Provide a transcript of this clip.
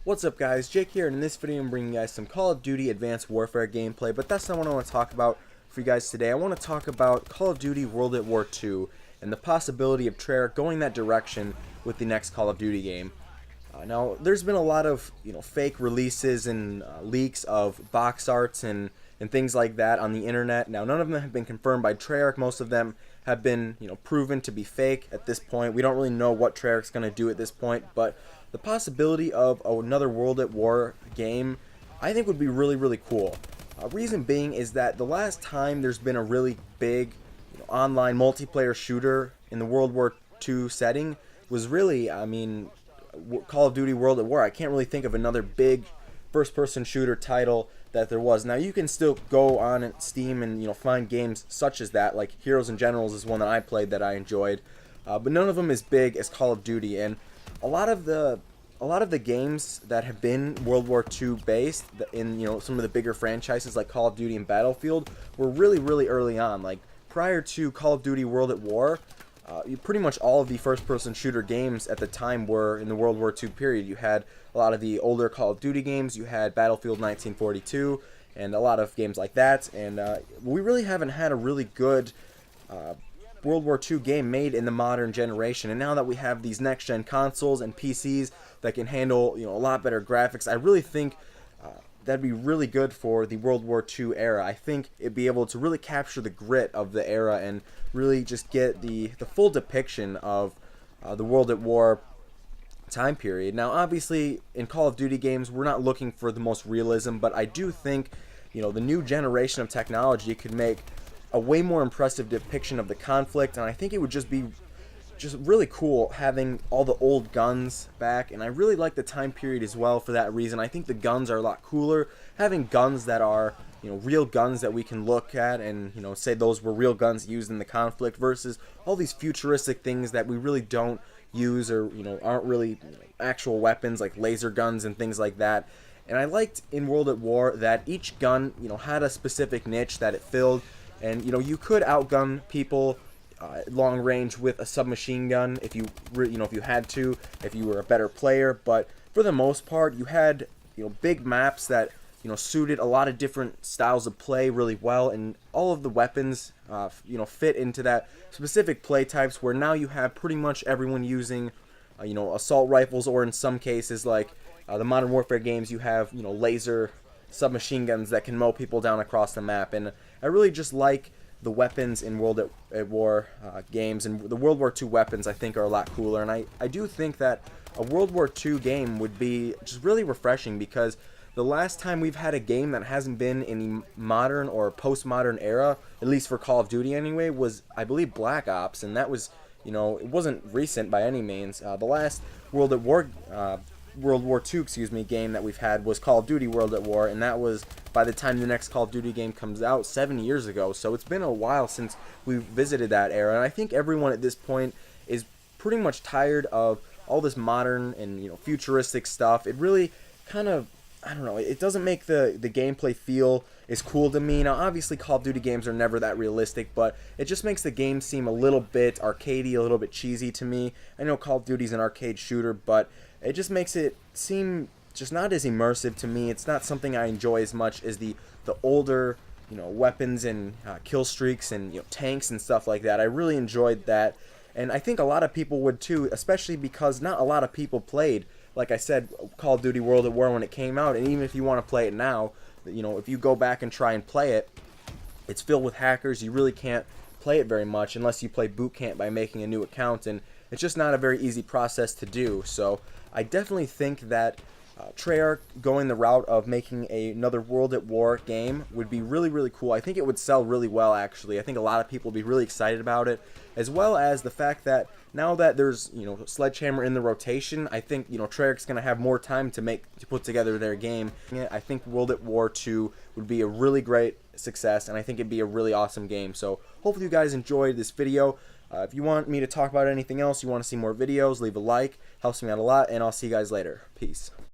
What's up guys, Jake here, and in this video I'm bringing you guys some Call of Duty Advanced Warfare gameplay, but that's not what I want to talk about for you guys today. I want to talk about Call of Duty World at War II and the possibility of Treyarch going that direction with the next Call of Duty game. Now, there's been a lot of fake releases and leaks of box arts and things like that on the internet. Now, none of them have been confirmed by Treyarch. Most of them have been proven to be fake at this point. We don't really know what Treyarch's going to do at this point, but the possibility of another World at War game I think would be really cool. Reason being is that the last time there's been a really big online multiplayer shooter in the World War II setting was really, Call of Duty World at War. I can't really think of another big first-person shooter title that there was. Now, you can still go on Steam and find games such as that, like Heroes and Generals is one that I played that I enjoyed, but none of them as big as Call of Duty. And a lot of the games that have been World War II based in some of the bigger franchises like Call of Duty and Battlefield were really early on. Like prior to Call of Duty World at War, pretty much all of the first-person shooter games at the time were in the World War II period. You had a lot of the older Call of Duty games, you had Battlefield 1942, and a lot of games like that, and we really haven't had a really good World War II game made in the modern generation. And now that we have these next-gen consoles and PCs that can handle a lot better graphics, I really think that'd be really good for the World War II era. I think it'd be able to really capture the grit of the era and really just get the full depiction of the World at War time period. Now, obviously, in Call of Duty games, we're not looking for the most realism, but I do think the new generation of technology could make a way more impressive depiction of the conflict, and I think it would just be really cool having all the old guns back. And I really like the time period as well for that reason. I think the guns are a lot cooler. Having guns that are real guns that we can look at and say those were real guns used in the conflict versus all these futuristic things that we really don't use or aren't really actual weapons like laser guns and things like that. And I liked in World at War that each gun had a specific niche that it filled, and you could outgun people long range with a submachine gun if you if you had to, if you were a better player. But for the most part, you had big maps that suited a lot of different styles of play really well, and all of the weapons fit into that specific play types, where now you have pretty much everyone using assault rifles, or in some cases like the Modern Warfare games, you have laser submachine guns that can mow people down across the map. And I really just like the weapons in World at War games, and the World War II weapons I think are a lot cooler. And I do think that a World War II game would be just really refreshing, because the last time we've had a game that hasn't been in the modern or postmodern era, at least for Call of Duty anyway, was I believe Black Ops, and that was it wasn't recent by any means. The last World War II game that we've had was Call of Duty World at War, and that was by the time the next Call of Duty game comes out 7 years ago. So it's been a while since we visited that era, and I think everyone at this point is pretty much tired of all this modern and futuristic stuff. It really kind of, I don't know, it doesn't make the gameplay feel as cool to me. Now, obviously, Call of Duty games are never that realistic, but it just makes the game seem a little bit arcadey, a little bit cheesy to me. I know Call of Duty's an arcade shooter, but it just makes it seem just not as immersive to me. It's not something I enjoy as much as the older weapons and kill streaks and tanks and stuff like that. I really enjoyed that, and I think a lot of people would too, especially because not a lot of people played, like I said, Call of Duty World at War when it came out. And even if you want to play it now, if you go back and try and play it, it's filled with hackers. You really can't play it very much unless you play boot camp by making a new account, and it's just not a very easy process to do. So I definitely think that Treyarch going the route of making another World at War game would be really cool. I think it would sell really well, actually. I think a lot of people would be really excited about it, as well as the fact that now that there's Sledgehammer in the rotation, I think Treyarch's going to have more time to put together their game. I think World at War 2 would be a really great success, and I think it'd be a really awesome game. So hopefully you guys enjoyed this video. If you want me to talk about anything else, you want to see more videos, leave a like. Helps me out a lot, and I'll see you guys later. Peace.